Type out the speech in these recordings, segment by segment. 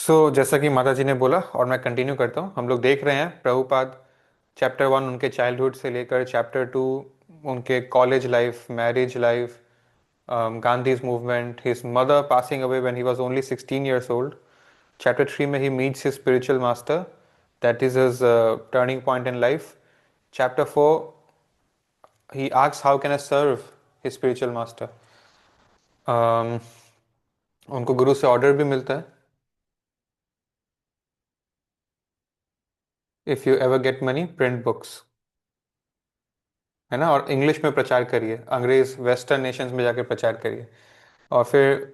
जैसा कि माता जी ने बोला और मैं कंटिन्यू करता हूँ, हम लोग देख रहे हैं प्रभुपाद चैप्टर 1 उनके चाइल्डहुड से लेकर चैप्टर 2 उनके college life, marriage life, Gandhi's movement, his mother passing away when he was only 16 years old. Chapter 3 में he meets his spiritual master, that is his turning point in life. Chapter 4 he asks how can I serve his spiritual master. um, उनको गुरु से order भी मिलता है, if you ever get money print books, है ना, और English में प्रचार करिए, अंग्रेज वेस्टर्न नेशंस में जाके प्रचार करिए। और फिर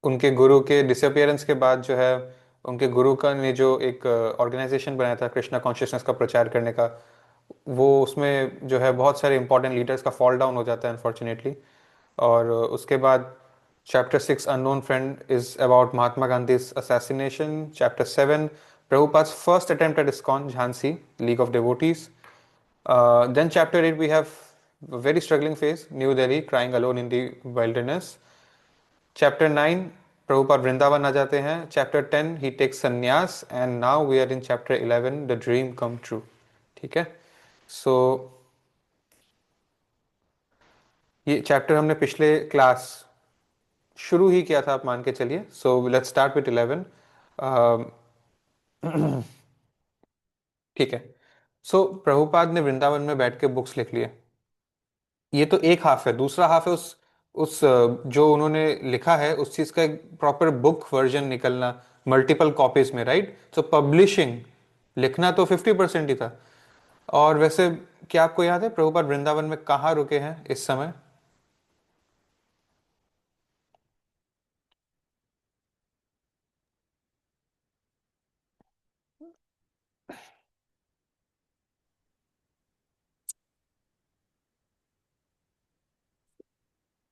उनके गुरु के डिसअपियरेंस के बाद जो है, उनके गुरु का ने जो एक ऑर्गेनाइजेशन बनाया था कृष्णा कॉन्शियसनेस का प्रचार करने का, वो उसमें जो है बहुत सारे इंपॉर्टेंट लीडर्स का फॉल डाउन हो जाता है अनफॉर्चुनेटली। और उसके बाद chapter 6 unknown friend is about Mahatma Gandhi assassination. Chapter 7 Prabhupada first attempt at ISKCON Jhansi league of devotees. Then chapter 8 we have a very struggling phase, New Delhi, crying alone in the wilderness. Chapter 9 Prabhupada Vrindavan आ जाते हैं। Chapter 10 he takes sannyas and now we are in chapter 11 the dream come true। ठीक है, so ये chapter हमने पिछले class शुरू ही किया था, आप मान के चलिए। So let's start with 11। ठीक है, सो प्रभुपाद ने वृंदावन में बैठ के बुक्स लिख लिए। ये तो एक हाफ है, दूसरा हाफ है जो उन्होंने लिखा है उस चीज का एक प्रॉपर बुक वर्जन निकलना, मल्टीपल कॉपीज में, राइट। सो पब्लिशिंग, लिखना तो 50% ही था। और वैसे क्या आपको याद है प्रभुपाद वृंदावन में कहाँ रुके हैं इस समय?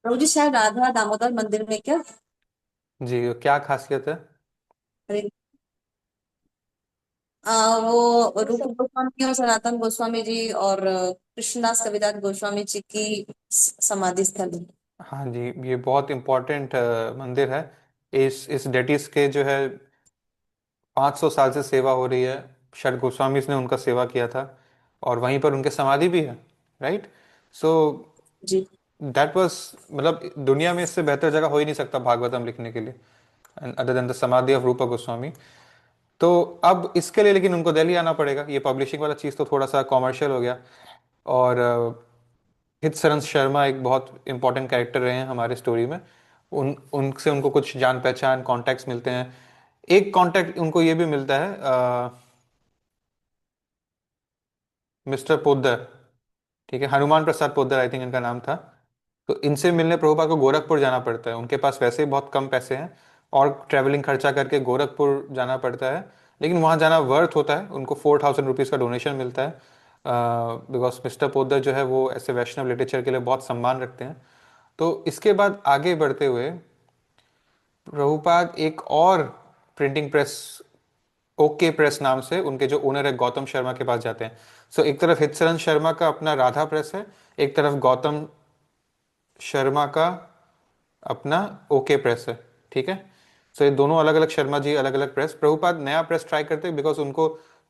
प्रभु जी शायद राधा दामोदर मंदिर में क्या। जी, क्या खासियत है? अरे, वो रूप गोस्वामी और सनातन गोस्वामी जी और कृष्णदास कविराज गोस्वामी जी की समाधि स्थल है। हाँ जी, ये बहुत इम्पोर्टेंट मंदिर है। इस डेटिस के जो है 500 साल से सेवा हो रही है। षड गोस्वामी ने उनका सेवा किया था और वहीं पर उनके समाधि भी है, राइट। सो जी। दैट वाज, मतलब दुनिया में इससे बेहतर जगह हो ही नहीं सकता भागवतम लिखने के लिए, अदर देन द समाधि ऑफ रूपा गोस्वामी। तो अब इसके लिए लेकिन उनको दिल्ली आना पड़ेगा। ये पब्लिशिंग वाला चीज़ तो थोड़ा सा कॉमर्शियल हो गया। और हित सरन शर्मा एक बहुत इंपॉर्टेंट कैरेक्टर रहे हैं हमारे स्टोरी में। उन उनसे उनको कुछ जान पहचान कॉन्टैक्ट्स मिलते हैं। एक कॉन्टैक्ट उनको ये भी मिलता है, मिस्टर पोद्दार, ठीक है, हनुमान प्रसाद पोद्दार आई थिंक इनका नाम था। तो इनसे मिलने प्रभुपाद को गोरखपुर जाना पड़ता है। उनके पास वैसे ही बहुत कम पैसे हैं और ट्रैवलिंग खर्चा करके गोरखपुर जाना पड़ता है। लेकिन वहाँ जाना वर्थ होता है, उनको 4000 रुपीज़ का डोनेशन मिलता है, बिकॉज मिस्टर पोद्दार जो है वो ऐसे वैष्णव लिटरेचर के लिए बहुत सम्मान रखते हैं। तो इसके बाद आगे बढ़ते हुए प्रभुपाद एक और प्रिंटिंग प्रेस, ओके प्रेस नाम से, उनके जो ओनर है गौतम शर्मा के पास जाते हैं। सो एक तरफ हितसरन शर्मा का अपना राधा प्रेस है, एक तरफ गौतम शर्मा का अपना ओके प्रेस है, ठीक है। सो ये दोनों अलग अलग शर्मा जी, अलग अलग प्रेस। प्रभुपाद नया प्रेस ट्राई करते हैं बिकॉज उनको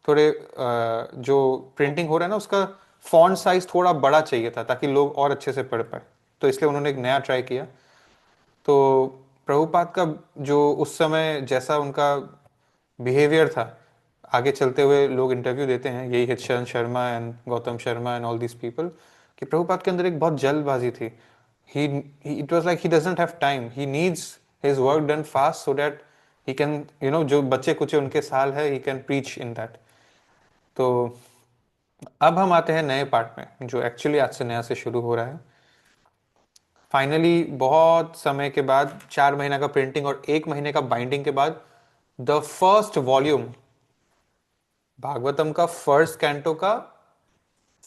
थोड़े जो प्रिंटिंग हो रहा है ना उसका फॉन्ट साइज थोड़ा बड़ा चाहिए था ताकि लोग और अच्छे से पढ़ पाए। तो इसलिए उन्होंने एक नया ट्राई किया। तो प्रभुपाद का जो उस समय जैसा उनका बिहेवियर था, आगे चलते हुए लोग इंटरव्यू देते हैं, यही Hitsharan Sharma and Gautam Sharma and all this people, कि प्रभुपाद के अंदर एक बहुत जल्दबाजी थी। He it was like he doesn't have time, he needs his work done fast so that he can, जो बच्चे कुचे उनके साल है, he can preach in that. तो अब हम आते हैं नए पार्ट में जो एक्चुअली आज से नया से शुरू हो रहा है। फाइनली बहुत समय के बाद, 4 महीना का प्रिंटिंग और 1 महीने का बाइंडिंग के बाद, द फर्स्ट वॉल्यूम, भागवतम का फर्स्ट कैंटो का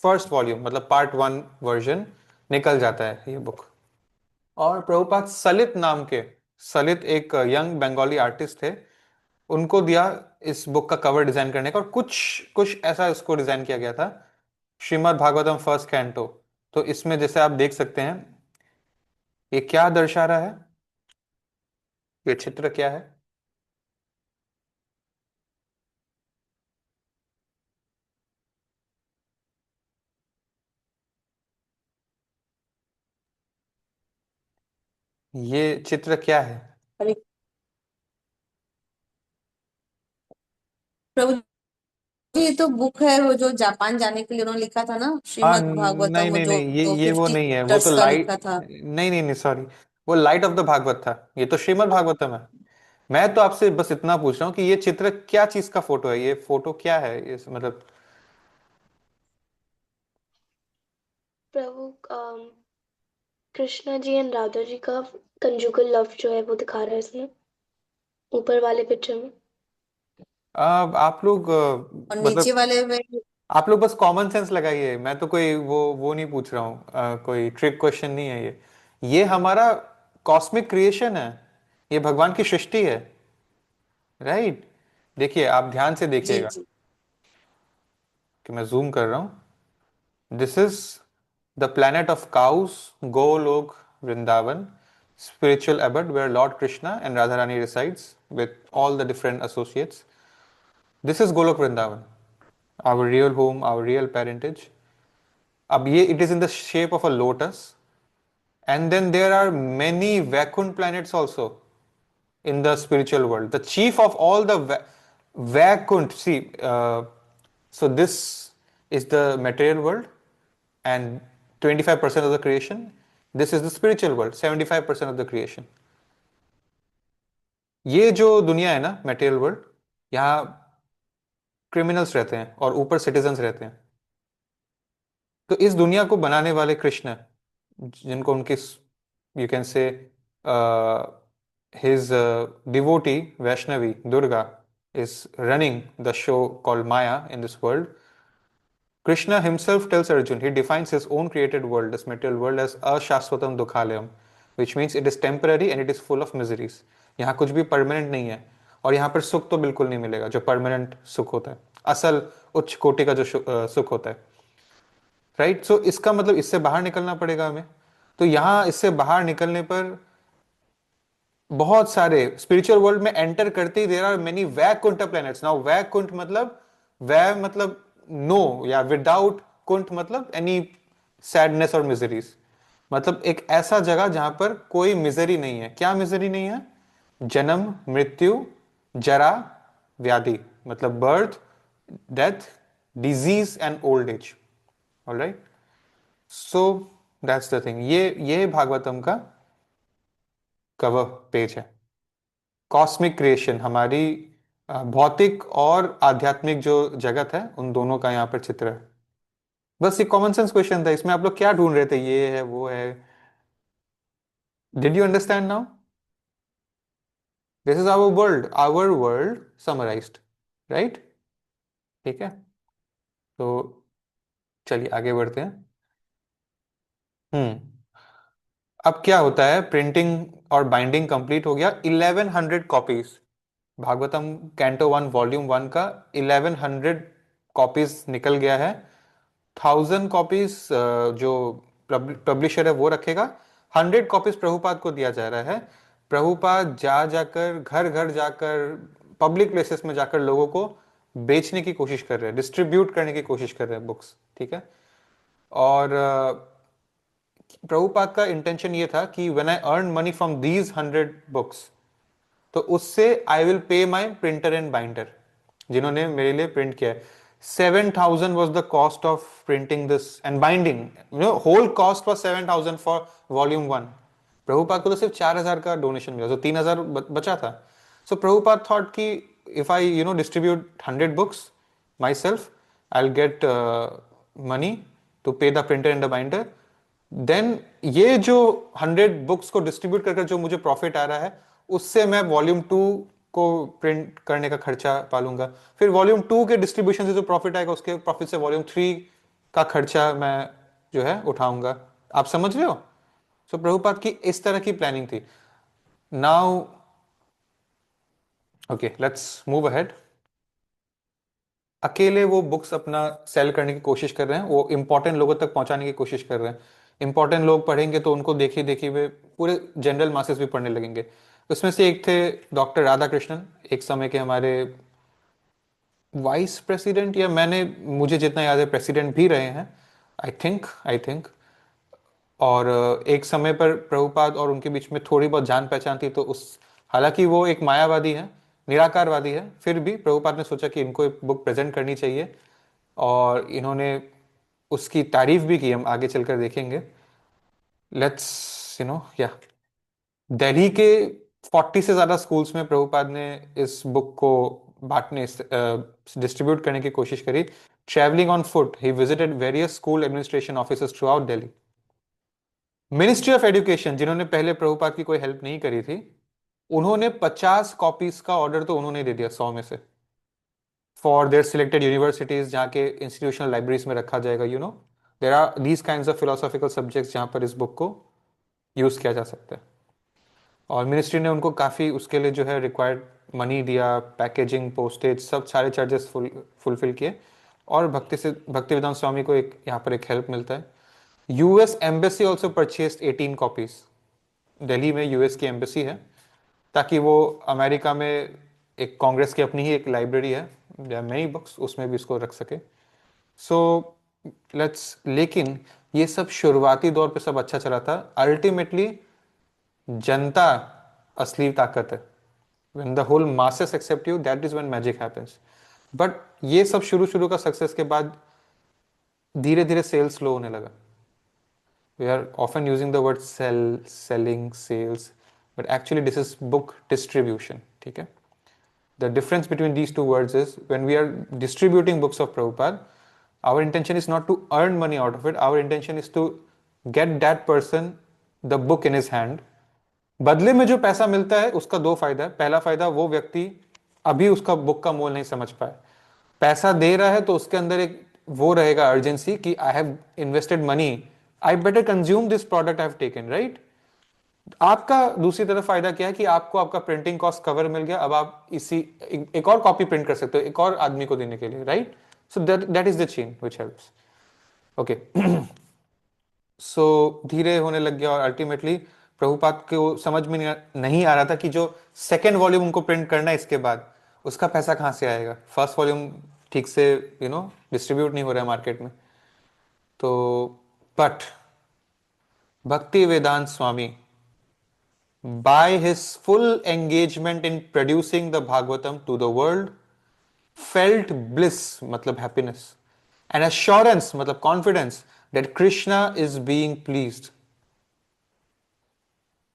फर्स्ट वॉल्यूम, मतलब पार्ट 1 वर्जन निकल जाता है ये बुक। और प्रभुपाद सलित नाम के, सलित एक यंग बंगाली आर्टिस्ट थे, उनको दिया इस बुक का कवर डिजाइन करने का। और कुछ कुछ ऐसा इसको डिजाइन किया गया था, श्रीमद् भागवतम फर्स्ट कैंटो। तो इसमें जैसे आप देख सकते हैं, ये क्या दर्शा रहा है, ये चित्र क्या है? ये चित्र क्या है? अरे प्रभु जी, ये तो बुक है वो जो जापान जाने के लिए उन्होंने लिखा था ना, हाँ, श्रीमद् भागवतम, नहीं वो नहीं जो नहीं, ये वो 50 नहीं है, वो तो चैप्टर्स का लिखा लाइट, था। नहीं नहीं नहीं, सॉरी, वो लाइट ऑफ द भागवत था, ये तो श्रीमद् भागवतम है। मैं तो आपसे बस इतना पूछ रहा हूँ कि ये चित्र क्या चीज का फोटो है, ये फोटो क्या है, ये मतलब। प्रभु कृष्णा जी एंड राधा जी का कंजुगल लव जो है वो दिखा रहा है इसमें, ऊपर वाले पिक्चर में। आप लोग और नीचे मतलब वाले में आप लोग बस कॉमन सेंस लगाइए, मैं तो कोई वो नहीं पूछ रहा हूँ, कोई ट्रिक क्वेश्चन नहीं है ये हमारा कॉस्मिक क्रिएशन है, ये भगवान की सृष्टि है, राइट? देखिए, आप ध्यान से जी देखिएगा जी कि मैं जूम कर रहा हूँ। This is the planet of cows, Golok Vrindavan, spiritual abode where Lord Krishna and Radharani resides with all the different associates. This is Golok Vrindavan, our real home, our real parentage. अब ये it is in the shape of a lotus, and then there are many Vaikunt planets also in the spiritual world. The chief of all the Vaikunt, see, so this is the material world, and 25% of the creation. This is the spiritual world, 75% of the creation. ये जो दुनिया है ना, material world, यहाँ criminals रहते हैं और ऊपर सिटीजन्स रहते हैं। तो इस दुनिया को बनाने वाले कृष्ण, जिनको उनकी, you can say, his devotee Vaishnavi Durga is running the show called Maya in this world. Krishna himself tells Arjun, he defines his own created world, this material world, as ashashvatam dukhalayam, which means it is temporary and it is full of miseries. यहाँ कुछ भी permanent नहीं है, और यहाँ पर सुख तो बिल्कुल नहीं मिलेगा जो परमानेंट सुख होता है, असल उच्च कोटि का जो सुख होता है, राइट? सो इसका मतलब इससे बाहर निकलना पड़ेगा हमें। तो यहाँ इससे बाहर निकलने पर बहुत सारे स्पिरिचुअल वर्ल्ड में एंटर करते ही there are many Vaikuntha planets. Now Vaikuntha मतलब, वै मतलब नो, या विदाउट, कुंठ मतलब एनी सैडनेस और मिजरीज, मतलब एक ऐसा जगह जहां पर कोई मिजरी नहीं है। क्या मिजरी नहीं है? जन्म, मृत्यु, जरा, व्याधि, मतलब birth, death, disease and old age. Alright, so that's the thing. ये भागवतम का कवर पेज है। कॉस्मिक क्रिएशन, हमारी भौतिक और आध्यात्मिक जो जगत है, उन दोनों का यहाँ पर चित्र है। बस ये कॉमन सेंस क्वेश्चन था, इसमें आप लोग क्या ढूंढ रहे थे, ये है वो है? Did you understand now? This is our world summarized, right? ठीक है, तो चलिए आगे बढ़ते हैं। हम्म अब क्या होता है, प्रिंटिंग और बाइंडिंग कंप्लीट हो गया, 1100 कॉपीज, भागवतम कैंटो 1 वॉल्यूम 1 का 1100 कॉपीज निकल गया है। 1000 कॉपीज जो पब्लिशर है वो रखेगा, 100 कॉपीज प्रभुपाद को दिया जा रहा है। प्रभुपाद जा जाकर, घर घर जाकर, पब्लिक प्लेसेस में जाकर लोगों को बेचने की कोशिश कर रहे हैं, डिस्ट्रीब्यूट करने की कोशिश कर रहे हैं बुक्स, ठीक है? और प्रभुपाद का इंटेंशन ये था कि when I earn money from these 100 books, तो उससे I will pay my printer and binder, जिन्होंने मेरे लिए प्रिंट किया है। 7,000 was the cost of printing this and binding. Whole cost was 7,000 for volume 1. Prabhupada को तो सिर्फ 4,000 का डोनेशन मिला, तो 3,000 बचा था। सो प्रभुपाद थॉट कि if I distribute 100 books myself, I will get money to pay the printer and the binder. Then ये जो 100 बुक्स को डिस्ट्रीब्यूट करके जो मुझे प्रॉफिट आ रहा है, उससे मैं वॉल्यूम 2 को प्रिंट करने का खर्चा पालूंगा। फिर वॉल्यूम 2 के डिस्ट्रीब्यूशन से जो प्रॉफिट आएगा, उसके प्रॉफिट से वॉल्यूम 3 का खर्चा मैं जो है उठाऊंगा। आप समझ रहे हो? सो प्रभुपाद की इस तरह की प्लानिंग थी। Now okay, let's move ahead. अकेले वो बुक्स अपना सेल करने की कोशिश कर रहे हैं, वो इंपॉर्टेंट लोगों तक पहुंचाने की कोशिश कर रहे हैं। इंपॉर्टेंट लोग पढ़ेंगे तो उनको देखिए देखिए वे पूरे जनरल मासेस भी पढ़ने लगेंगे। उसमें से एक थे डॉक्टर राधा कृष्णन, एक समय के हमारे वाइस प्रेसिडेंट, या मैंने, मुझे जितना याद है प्रेसिडेंट भी रहे हैं, आई थिंक। और एक समय पर प्रभुपाद और उनके बीच में थोड़ी बहुत जान पहचान थी, तो उस हालांकि वो एक मायावादी है, निराकारवादी है, फिर भी प्रभुपाद ने सोचा कि इनको एक बुक प्रेजेंट करनी चाहिए, और इन्होंने उसकी तारीफ भी की, हम आगे चलकर देखेंगे। लेट्स या दिल्ली के 40 से ज़्यादा स्कूल्स में प्रभुपाद ने इस बुक को बांटने, डिस्ट्रीब्यूट करने की कोशिश करी। Travelling on foot he visited various school administration offices through out Delhi. Ministry of education, जिन्होंने पहले प्रभुपाद की कोई हेल्प नहीं करी थी, उन्होंने 50 कॉपीज का ऑर्डर तो उन्होंने दे दिया 100 में से, फॉर देयर सिलेक्टेड यूनिवर्सिटीज, जहाँ के इंस्टीट्यूशनल लाइब्रेरीज में रखा जाएगा। There are these kind of philosophical subjects जहाँ पर इस बुक को यूज किया जा सकता है। और मिनिस्ट्री ने उनको काफ़ी उसके लिए जो है रिक्वायर्ड मनी दिया, पैकेजिंग, पोस्टेज, सब सारे चार्जेस फुलफिल किए। और भक्ति वेदांत स्वामी को एक यहाँ पर एक हेल्प मिलता है। US embassy also purchased 18 copies. Delhi में यूएस की एम्बेसी है, ताकि वो अमेरिका में एक कांग्रेस की अपनी ही एक लाइब्रेरी है, मेनी बुक्स, उसमें भी इसको रख सके। सो लेट्स, लेकिन ये सब शुरुआती दौर पे सब अच्छा चला था। अल्टीमेटली जनता असली ताकत है। when the whole masses accept you, that is when magic happens. But ये सब शुरू शुरू का सक्सेस के बाद धीरे धीरे सेल्स स्लो होने लगा। We are often using the word sale, selling, sales, but actually this is book distribution, ठीक है। The difference between these two words is when we are distributing books of Prabhupada, our intention is not to earn money out of it. Our intention is to get that person the book in his hand. बदले में जो पैसा मिलता है उसका दो फायदा है। पहला फायदा, वो व्यक्ति अभी उसका बुक का मोल नहीं समझ पाए, पैसा दे रहा है तो उसके अंदर एक वो रहेगा अर्जेंसी कि I have invested money, I better consume this product I have taken, right. आपका दूसरी तरफ फायदा क्या है कि आपको आपका प्रिंटिंग कॉस्ट कवर मिल गया, अब आप इसी एक और कॉपी प्रिंट कर सकते हो एक और आदमी को देने के लिए, right. So that is the chain which helps. Okay, so धीरे होने लग गया, और अल्टीमेटली प्रभुपाद को समझ में नहीं आ रहा था कि जो सेकेंड वॉल्यूम उनको प्रिंट करना है इसके बाद, उसका पैसा कहाँ से आएगा। फर्स्ट वॉल्यूम ठीक से डिस्ट्रीब्यूट नहीं हो रहा है मार्केट में। तो बट भक्ति वेदांत स्वामी, by his full engagement in producing the Bhagavatam to the world, felt bliss, मतलब happiness, and assurance, मतलब confidence, that Krishna is being pleased.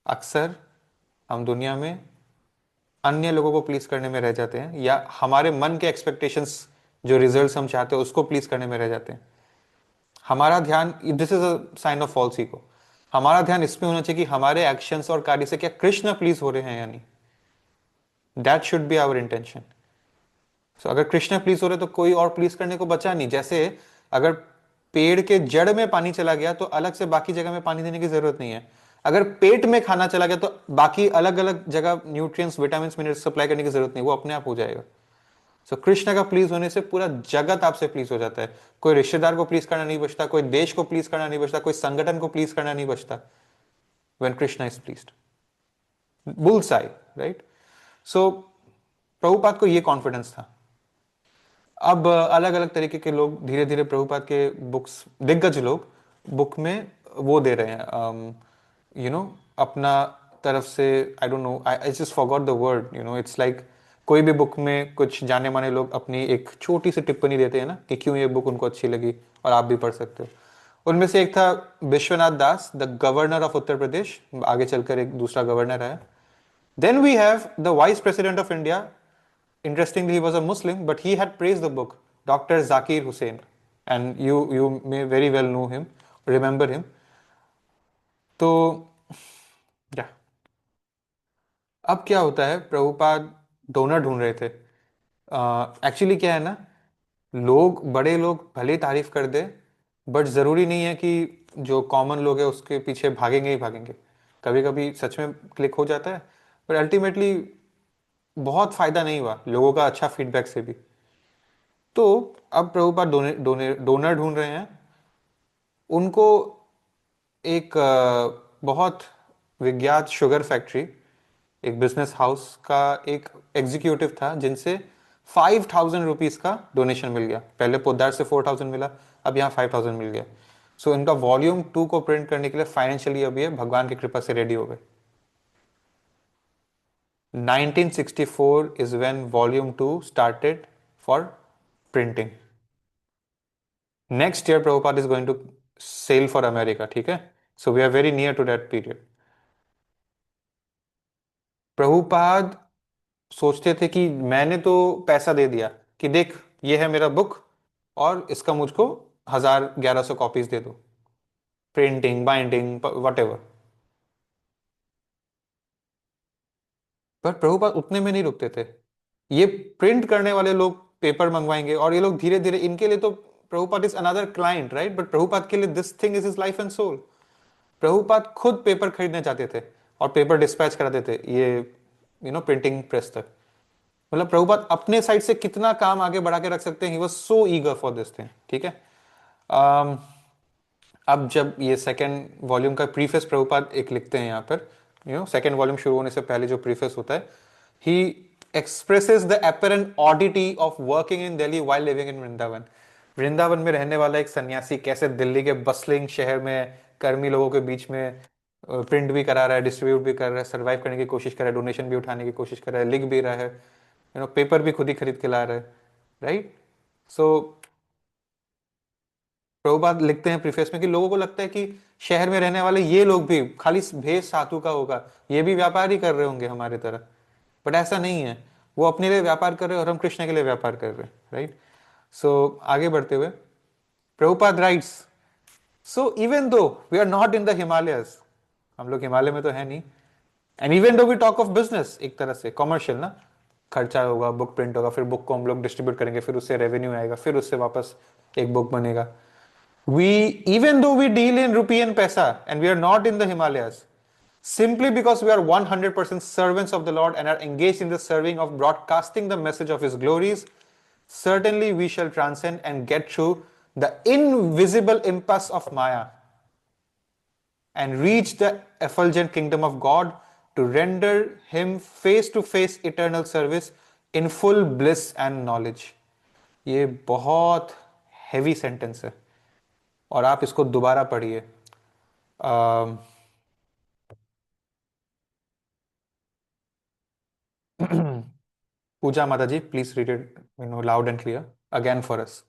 अक्सर हम दुनिया में अन्य लोगों को प्लीज करने में रह जाते हैं, या हमारे मन के एक्सपेक्टेशंस जो रिजल्ट्स हम चाहते हैं उसको प्लीज करने में रह जाते हैं। हमारा ध्यान, this is a sign of false ego, हमारा ध्यान इसमें होना चाहिए कि हमारे एक्शंस और कार्य से क्या कृष्ण प्लीज हो रहे हैं या नहीं। That should be our intention. So अगर कृष्ण प्लीज हो रहे तो कोई और प्लीज करने को बचा नहीं। जैसे अगर पेड़ के जड़ में पानी चला गया तो अलग से बाकी जगह में पानी देने की जरूरत नहीं है। अगर पेट में खाना चला गया तो बाकी अलग अलग जगह न्यूट्रिएंट्स, विटामिन, मिनरल्स सप्लाई करने की जरूरत नहीं, वो अपने आप हो जाएगा। सो कृष्ण का प्लीज होने से पूरा जगत आपसे प्लीज हो जाता है। कोई रिश्तेदार को प्लीज करना नहीं बचता, कोई देश को प्लीज करना नहीं बचता, कोई संगठन को प्लीज करना नहीं बचता, when Krishna is pleased. Bullseye, right? So Prabhupada को ये कॉन्फिडेंस था। अब अलग अलग तरीके के लोग धीरे धीरे प्रभुपाद के बुक्स, दिग्गज लोग बुक में वो दे रहे हैं, अपना तरफ से, I don't know, I just forgot the word, it's like कोई भी बुक में कुछ जाने माने लोग अपनी एक छोटी सी टिप्पणी देते हैं ना, कि क्यों ये बुक उनको अच्छी लगी और आप भी पढ़ सकते हो। उनमें से एक था Vishwanath Das, the governor of Uttar Pradesh, आगे चलकर एक दूसरा गवर्नर है। Then we have the vice president of India. Interestingly, he was a Muslim, but he had praised the book, Dr. Zakir Hussain, and you may very well know him, remember him. तो या अब क्या होता है, Prabhupada donor ढूंढ रहे थे। Actually क्या है ना, बड़े लोग भले ही तारीफ कर दे, बट जरूरी नहीं है कि जो कॉमन लोग है उसके पीछे भागेंगे ही भागेंगे। कभी कभी सच में क्लिक हो जाता है, पर अल्टीमेटली बहुत फायदा नहीं हुआ लोगों का अच्छा फीडबैक से भी। तो अब प्रभुपाद डोनर ढूंढ रहे हैं। उनको एक बहुत विख्यात शुगर फैक्ट्री, एक बिजनेस हाउस का एक एग्जीक्यूटिव था, जिनसे 5,000 रुपीज का डोनेशन मिल गया। पहले पोद्दार से 4,000 मिला, अब यहाँ 5,000 मिल गया। सो इनका वॉल्यूम 2 को प्रिंट करने के लिए फाइनेंशियली अभी ये भगवान की कृपा से रेडी हो गए। 1964 is when volume 2 started for printing. Next year Prabhupada is going to sail for America, ठीक है? So we are very near to that period. Prabhupada सोचते थे कि मैंने तो पैसा दे दिया कि देख ये है मेरा बुक और इसका मुझको 1000-1100 कॉपीज दे दो, प्रिंटिंग बाइंडिंग वट एवर। पर प्रभुपाद उतने में नहीं रुकते थे। ये प्रिंट करने वाले लोग पेपर मंगवाएंगे और ये लोग धीरे धीरे, इनके लिए तो Prabhupada is another client, right? But Prabhupada के लिए this thing is his life and soul. Prabhupada खुद पेपर खरीदने जाते थे और पेपर डिस्पैच कराते थे ये प्रिंटिंग प्रेस तक। मतलब प्रभुपाद अपने साइड से कितना काम आगे बढ़ा के रख सकते हैं, he was so eager for this thing, ठीक है। अब जब ये सेकेंड वॉल्यूम का प्रीफेस प्रभुपाद एक लिखते हैं यहाँ पर, सेकेंड वॉल्यूम शुरू होने से पहले जो प्रीफेस होता है, ही expresses the apparent oddity of working in Delhi while living in Vrindavan. Vrindavan में रहने वाला एक सन्यासी कैसे दिल्ली के बसलिंग शहर में कर्मी लोगों के बीच में प्रिंट भी करा रहा है, डिस्ट्रीब्यूट भी कर रहा है, सर्वाइव करने की कोशिश कर रहा है, डोनेशन भी उठाने की कोशिश कर रहा है, लिख भी रहा है, पेपर भी खुद ही खरीद के ला रहा है, राइट? सो प्रभुपाद लिखते हैं प्रीफेस में कि लोगों को लगता है कि शहर में रहने वाले ये लोग भी खाली भेष साधु का होगा, ये भी व्यापार ही कर रहे होंगे हमारे तरह। बट ऐसा नहीं है, वो अपने लिए व्यापार कर रहे हैं और हम कृष्ण के लिए व्यापार कर रहे हैं, राइट? सो आगे बढ़ते हुए Prabhupada writes, so even though we are not in the Himalayas, हम लोग हिमालय में तो है नहीं, and even though we talk of business, एक तरह से कॉमर्शियल ना, खर्चा होगा, बुक प्रिंट होगा, फिर बुक को हम लोग डिस्ट्रीब्यूट करेंगे, फिर उससे रेवेन्यू आएगा, फिर उससे वापस एक बुक बनेगा। We, even though we deal in rupee and paisa and we are not in the Himalayas, simply because we are 100% servants of the Lord and are engaged in the serving of broadcasting the message of His glories, certainly we shall transcend and get through the invisible impasse of Maya and reach the effulgent kingdom of God to render Him face to face eternal service in full bliss and knowledge. ये बहुत heavy sentence है और आप इसको दोबारा पढ़िए। पूजा माता ji, please read it loud and clear again for us.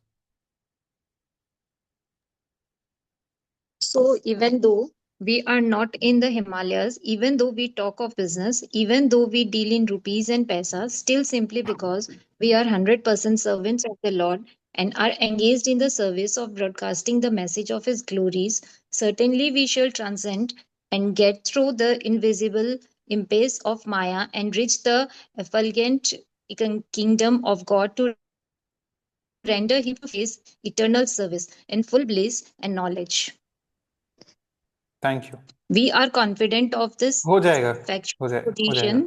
So even though we are not in the Himalayas, even though we talk of business, even though we deal in rupees and paisa, still simply because we are 100% servants of the Lord and are engaged in the service of broadcasting the message of His glories, certainly we shall transcend and get through the invisible impasse of Maya and reach the effulgent kingdom of God to render Him His eternal service in full bliss and knowledge. Thank you. We are confident of this हो जाएगा, factual हो जाएगा। quotation.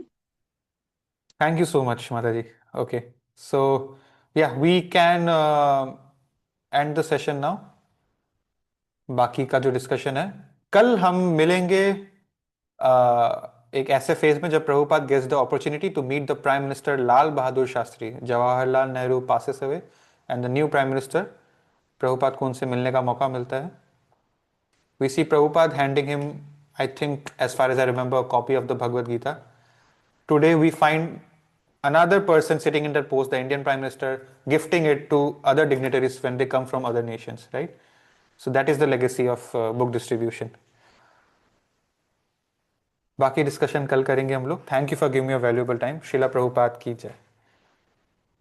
Thank you so much माता जी। Okay, so yeah we can end the session now. बाकी का जो discussion है कल हम मिलेंगे एक ऐसे फेज में जब Prabhupada gets the opportunity to meet the prime minister Lal Bahadur Shastri, Jawaharlal Nehru passes away and the new prime minister. Prabhupada को उनसे मिलने का मौका मिलता है। We see Prabhupada handing him, I think, as far as I remember, a copy of the Bhagavad Gita. Today we find another person sitting in that post, the Indian Prime Minister, gifting it to other dignitaries when they come from other nations, right? So that is the legacy of book distribution. बाकी discussion कल करेंगे हम लोग। Thank you for giving your valuable time. Srila Prabhupada की जय।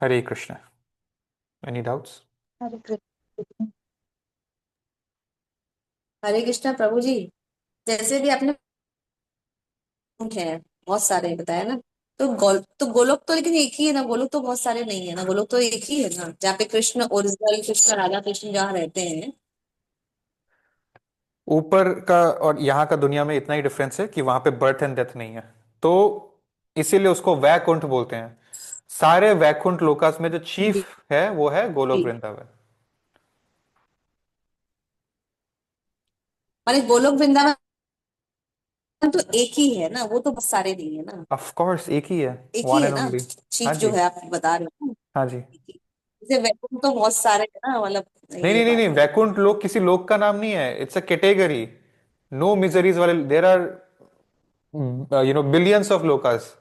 Hare Krishna. Any doubts? Hare Krishna प्रभु जी। जैसे भी आपने हैं बहुत सारे बताया ना, तो गोलोक तो लेकिन एक ही है ना, गोलोक तो बहुत सारे नहीं है ना, गोलोक तो एक ही है ना जहाँ पे कृष्ण ओरिजिनल कृष्ण राधा कृष्ण जहाँ रहते हैं। ऊपर का और यहाँ का दुनिया में इतना ही डिफरेंस है कि वहां पे बर्थ एंड डेथ नहीं है, तो इसीलिए उसको वैकुंठ बोलते हैं। सारे वैकुंठ लोकास में जो चीफ है वो है गोलोक वृंदावन। माने गोलोक वृंदावन तो एक ही है ना, वो तो बहुत सारे नहीं है ना, ऑफ कोर्स एक ही है, एक ही वन है एंड ना ओनली। चीफ हाँ जो जी, है आप बता रहे हो। हाँ जी। एक ही। जैसे वैकुंठ तो बहुत सारे है ना, मतलब नहीं ये नहीं नहीं नहीं, बात है। वैकुंठ लोक किसी लोक का नाम नहीं है, it's a category. No miseries वाले, देर आर बिलियंस ऑफ लोकास।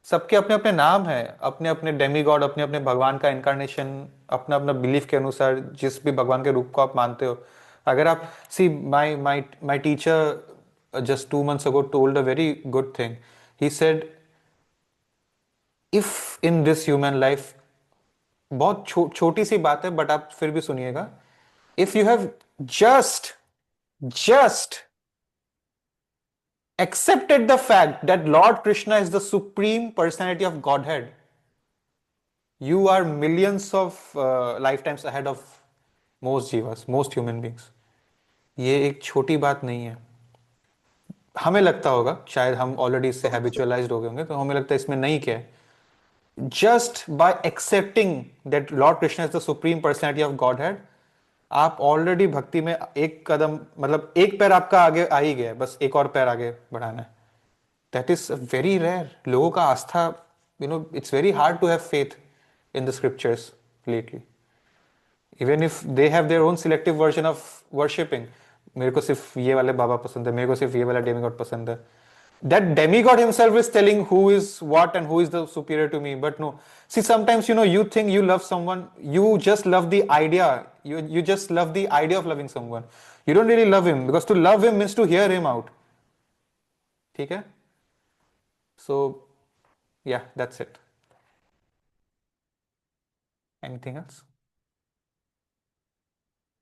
सबके अपने अपने नाम है, अपने अपने डेमी गॉड, अपने अपने भगवान का इनकारनेशन, अपना अपना बिलीफ के अनुसार जिस भी भगवान के रूप को आप मानते हो। अगर आप सी, माई माई my teacher just 2 months ago told a very good thing. He said, if in this human life, बहुत छोटी सी बात है बट आप फिर भी सुनिएगा, if you have just just accepted the fact that Lord Krishna is the supreme personality of Godhead, you are millions of lifetimes ahead of most jivas, most human beings. ये एक छोटी बात नहीं है। हमें लगता होगा, शायद हम ऑलरेडी इससे हैबिचुअलाइज्ड हो गए होंगे, तो हमें लगता है इसमें नहीं क्या है। Just by accepting that Lord Krishna is the supreme personality of God head, आप ऑलरेडी भक्ति में एक कदम, मतलब एक पैर आपका आगे आ ही गया, बस एक और पैर आगे बढ़ाना है। That is very rare. लोगों का आस्था, it's very hard to have faith in the scriptures lately, even if they have their own selective version of worshipping. मेरे को सिर्फ ये वाले बाबा पसंद है, मेरे को सिर्फ ये वाला डेमीगॉड पसंद है। That demigod himself is telling who is what and who is the superior to me, but no. See, sometimes you think you love someone, you just love the idea, you just love the idea of loving someone, you don't really love him, because to love him means to hear him out. ठीक है? So yeah, that's it. Anything else?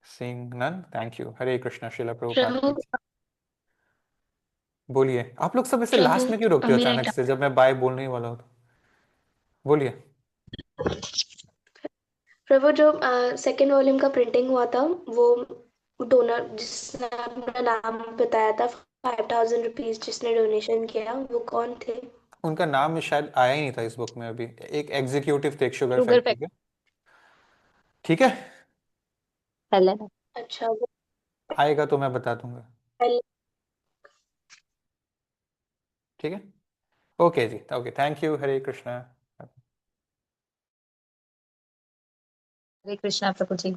Seeing none, thank you. Hare Krishna, Srila Prabhupada प्रभु की जय। बोलिए। आप लोग सब ऐसे प्रभु last में क्यों रोकते हो मेरा एक अचानक से, जब मैं बाय बोलने ही वाला हूँ तो? बोलिए। प्रभु, जो सेकेंड वॉल्यूम का प्रिंटिंग हुआ था, वो डोनर जिसने अपना नाम बताया था, 5,000 रुपीज जिसने डोनेशन किया, वो कौन थे? उनका नाम शायद आया ही नहीं था इस बुक में अभी। एक एग्जीक्यूटिव थे एक शुगर शुगर फैक्ट्री के। ठीक है, पैक्ट। अच्छा, वो आएगा तो मैं बता दूंगा। पहले। ठीक है, ओके जी, okay, thank you. Hare Krishna. Hare Krishna प्रभु जी।